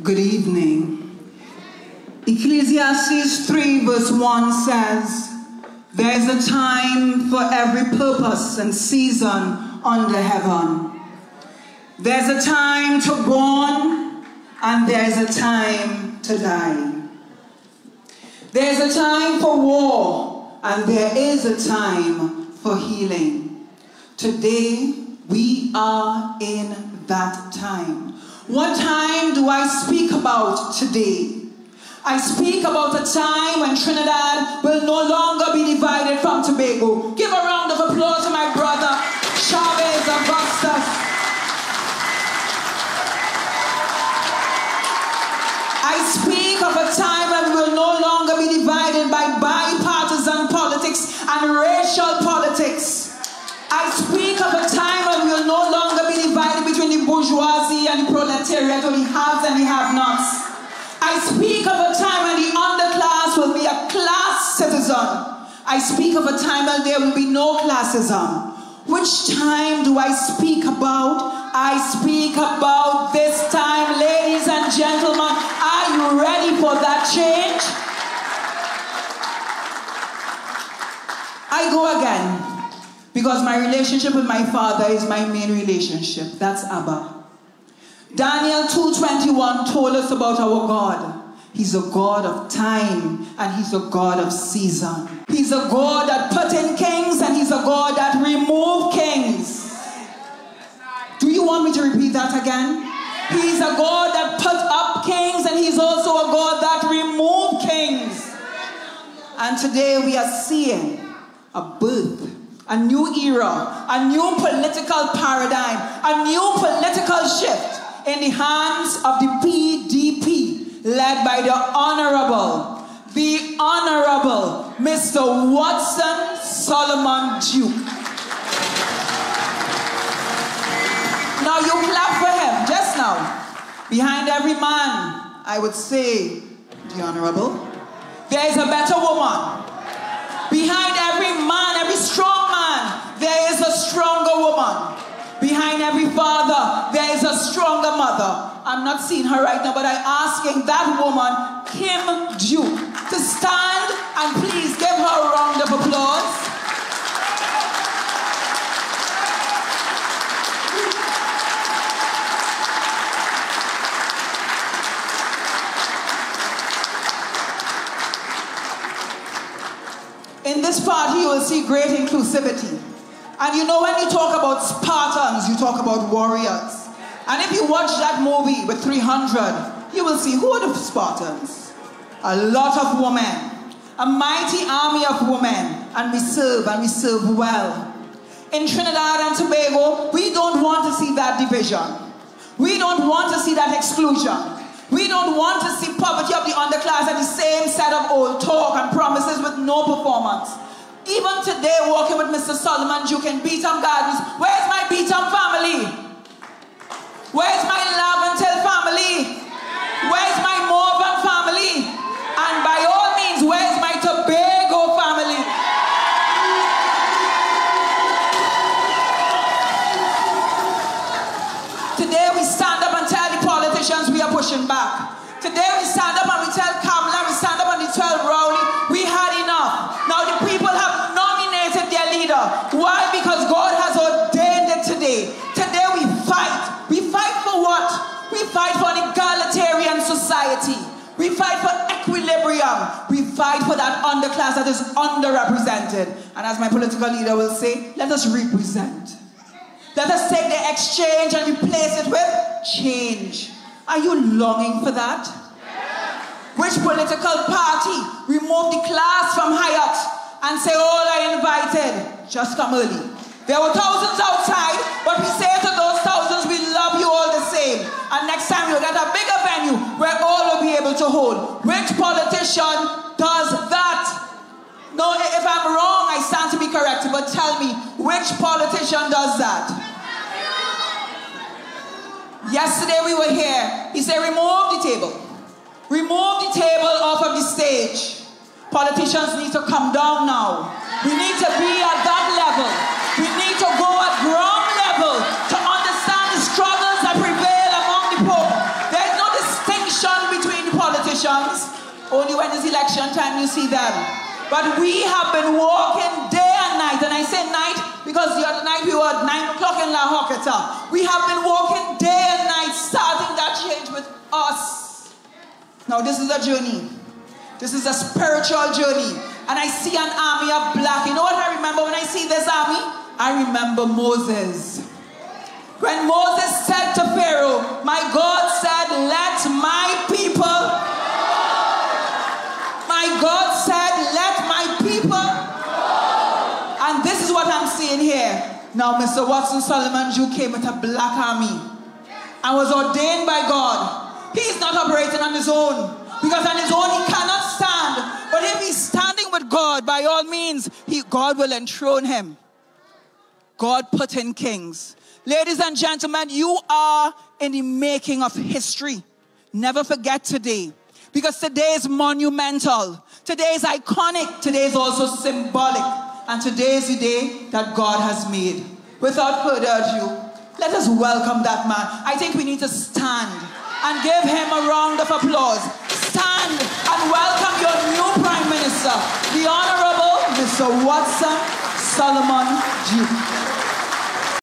Good evening. Ecclesiastes 3 verse 1 says, "There is a time for every purpose and season under heaven. There's a time to born and there's a time to die. There's a time for war and there is a time for healing. Today we are in that time." What time do I speak about today? I speak about a time when Trinidad will no longer be divided from Tobago. Give a round of applause to my brother, Chavez Augustus. I speak of a time when we will no longer be divided by bipartisan politics and racial politics. I speak of a time when we will no longer be divided between the bourgeoisie and the proletariat, or the haves and the have-nots. I speak of a time when the underclass will be a class citizen. I speak of a time when there will be no classism. Which time do I speak about? I speak about this time, ladies and gentlemen. Are you ready for that change? I go again, because my relationship with my Father is my main relationship. That's Abba. Daniel 2:21 told us about our God. He's a God of time and he's a God of season. He's a God that put in kings and he's a God that removed kings. Do you want me to repeat that again? He's a God that put up kings and he's also a God that removed kings. And today we are seeing a birth, a new era, a new political paradigm, a new political shift in the hands of the PDP, led by the Honorable Mr. Watson Solomon Duke. Now you clap for him, just now. Behind every man, I would say, the Honorable, there is a better woman. Behind every man, every strong man, there is a stronger woman. Behind every father, there is a stronger mother. I'm not seeing her right now, but I'm asking that woman, Kim Duke, to stand and please give her a round of applause. In this party, you will see great inclusivity. And you know, when you talk about Spartans, you talk about warriors. And if you watch that movie with 300, you will see, who are the Spartans? A lot of women. A mighty army of women. And we serve well. In Trinidad and Tobago, we don't want to see that division. We don't want to see that exclusion. We don't want to see poverty of the underclass and the same set of old talk and promises with no performance. Even today, walking with Mr. Solomon Duke in Beetham Gardens, where's my Beetham family? Where's my Laventel family? Where's my Morvan family? And by all means, where's my Tobago family? Today we stand up and tell the politicians we are pushing back. Today we stand up and we tell Kamala, we stand up on the 12 Rowley, we had enough. Now the people have nominated their leader. Why? Because God has ordained it today. Today we fight. We fight for what? We fight for an egalitarian society. We fight for equilibrium. We fight for that underclass that is underrepresented. And as my political leader will say, let us represent. Let us take the exchange and replace it with change. Are you longing for that? Which political party removed the class from Hyatt and say, all are invited, just come early? There were thousands outside, but we say to those thousands, we love you all the same. And next time you'll get a bigger venue where all will be able to hold. Which politician does that? No, if I'm wrong, I stand to be corrected, but tell me, which politician does that? Yesterday we were here. He said, remove the table. Remove the table off of the stage. Politicians need to come down now. We need to be at that level. We need to go at ground level to understand the struggles that prevail among the poor. There's no distinction politicians, only when it's election time you see them. But we have been walking day and night, and I say night because the other night we were at 9 o'clock in La Hoqueta. We have been walking day and night, starting that change with us. Now this is a journey. This is a spiritual journey. And I see an army of black. You know what I remember when I see this army? I remember Moses. When Moses said to Pharaoh, my God said, let my people. My God said, let my people. And this is what I'm seeing here. Now, Mr. Watson Solomon Jew came with a black army and was ordained by God. He's not operating on his own, because on his own he cannot stand. But if he's standing with God, by all means, God will enthrone him. God put in kings. Ladies and gentlemen, you are in the making of history. Never forget today, because today is monumental. Today is iconic. Today is also symbolic. And today is the day that God has made. Without further ado, let us welcome that man. I think we need to stand and give him a round of applause. Stand and welcome your new Prime Minister, the Honorable Mr. Watson Solomon Jew.